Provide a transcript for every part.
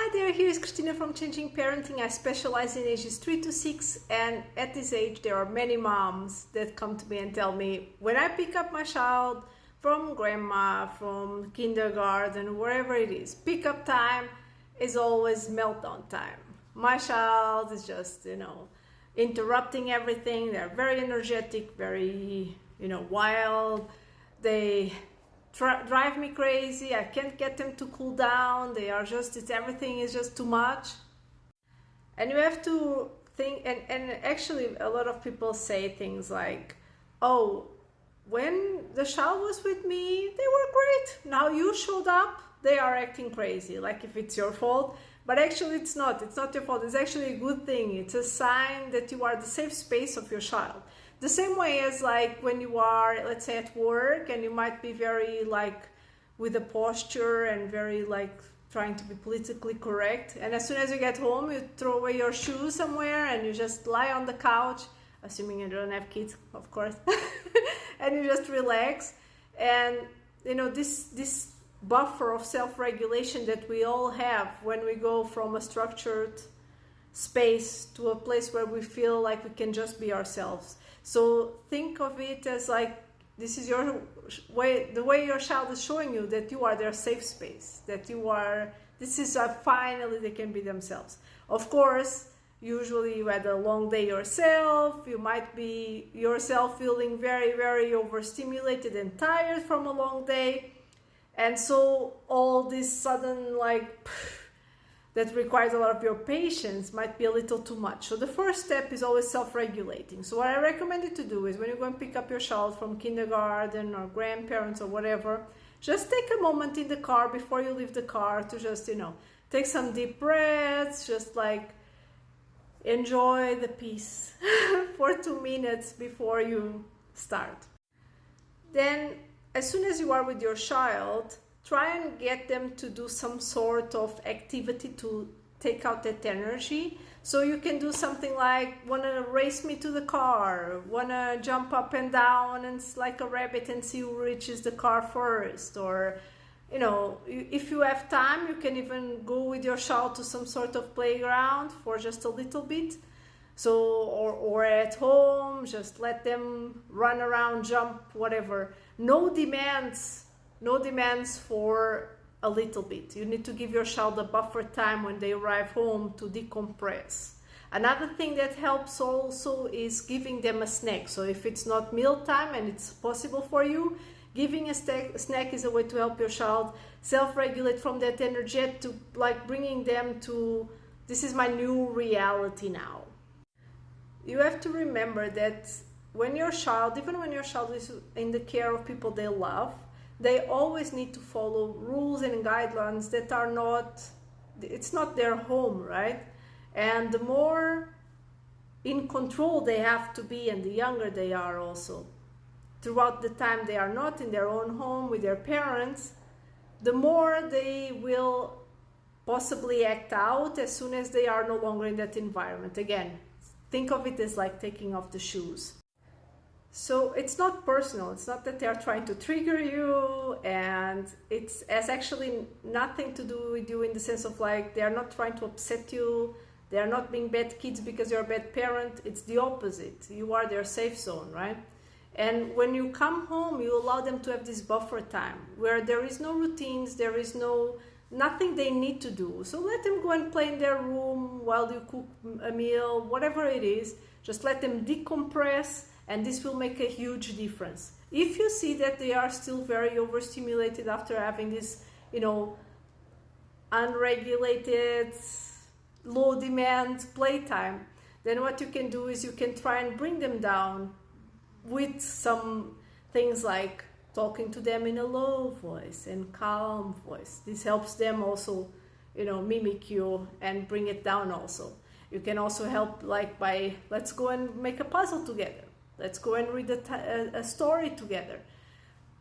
Hi there, here is Christina from Changing Parenting. I specialize in ages 3 to 6, and at this age there are many moms that come to me and tell me, when I pick up my child from grandma, from kindergarten, wherever it is, pickup time is always meltdown time. My child is just, interrupting everything. They're very energetic, very, wild. They drive me crazy. I can't get them to cool down. They are just, everything is just too much. And you have to think, and actually a lot of people say things like, oh, when the child was with me, they were great. Now you showed up, they are acting crazy, like if it's your fault. But actually it's not your fault. It's actually a good thing. It's a sign that you are the safe space of your child. The same way as like when you are, let's say, at work, and you might be very like with a posture and very like trying to be politically correct, and as soon as you get home you throw away your shoes somewhere and you just lie on the couch, assuming you don't have kids, of course, and you just relax. And this buffer of self-regulation that we all have when we go from a structured space to a place where we feel like we can just be ourselves. So think of it as like this is your way, the way your child is showing you that you are their safe space, that you are, this is finally they can be themselves. Of course, usually you had a long day yourself, you might be yourself feeling very, very overstimulated and tired from a long day. And so all this sudden that requires a lot of your patience might be a little too much. So the first step is always self-regulating. So what I recommend you to do is when you go and pick up your child from kindergarten or grandparents or whatever, just take a moment in the car before you leave the car to just, take some deep breaths, just like enjoy the peace for 2 minutes before you start. Then as soon as you are with your child, try and get them to do some sort of activity to take out that energy. So you can do something like, wanna race me to the car, wanna jump up and down and like a rabbit and see who reaches the car first. Or, if you have time, you can even go with your child to some sort of playground for just a little bit. So, or at home, just let them run around, jump, whatever. No demands for a little bit. You need to give your child a buffer time when they arrive home to decompress. Another thing that helps also is giving them a snack. So if it's not mealtime and it's possible for you, giving a snack is a way to help your child self-regulate from that energy to like bringing them to, this is my new reality now. You have to remember that when your child, even when your child is in the care of people they love, they always need to follow rules and guidelines that are not, it's not their home, right? And the more in control they have to be, and the younger they are also, throughout the time they are not in their own home with their parents, the more they will possibly act out as soon as they are no longer in that environment. Again, think of it as like taking off the shoes. So it's not personal. It's not that they are trying to trigger you, and it has actually nothing to do with you in the sense of like they are not trying to upset you. They are not being bad kids because you're a bad parent. It's the opposite. You are their safe zone, right? And when you come home, you allow them to have this buffer time where there is no routines, there is nothing they need to do. So let them go and play in their room while you cook a meal, whatever it is. Just let them decompress. And this will make a huge difference. If you see that they are still very overstimulated after having this, unregulated, low demand playtime, then what you can do is you can try and bring them down with some things like talking to them in a low voice and calm voice. This helps them also, mimic you and bring it down also. You can also help like by, let's go and make a puzzle together. Let's go and read a story together.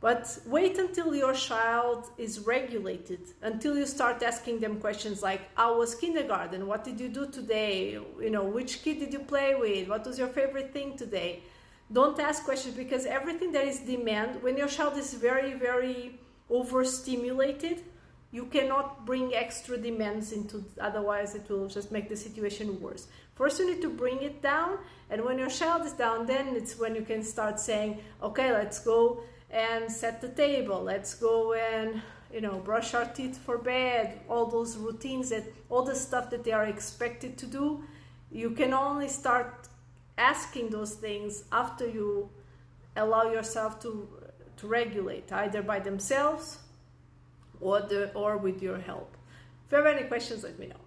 But wait until your child is regulated, until you start asking them questions like, how was kindergarten? What did you do today? Which kid did you play with? What was your favorite thing today? Don't ask questions, because everything that is demand, when your child is very, very overstimulated, You cannot bring extra demands into, otherwise it will just make the situation worse. First you need to bring it down, and when your child is down, then it's when you can start saying, okay, let's go and set the table, let's go and brush our teeth for bed, all those routines, that all the stuff that they are expected to do. You can only start asking those things after you allow yourself to regulate, either by themselves or with your help. If you have any questions, let me know.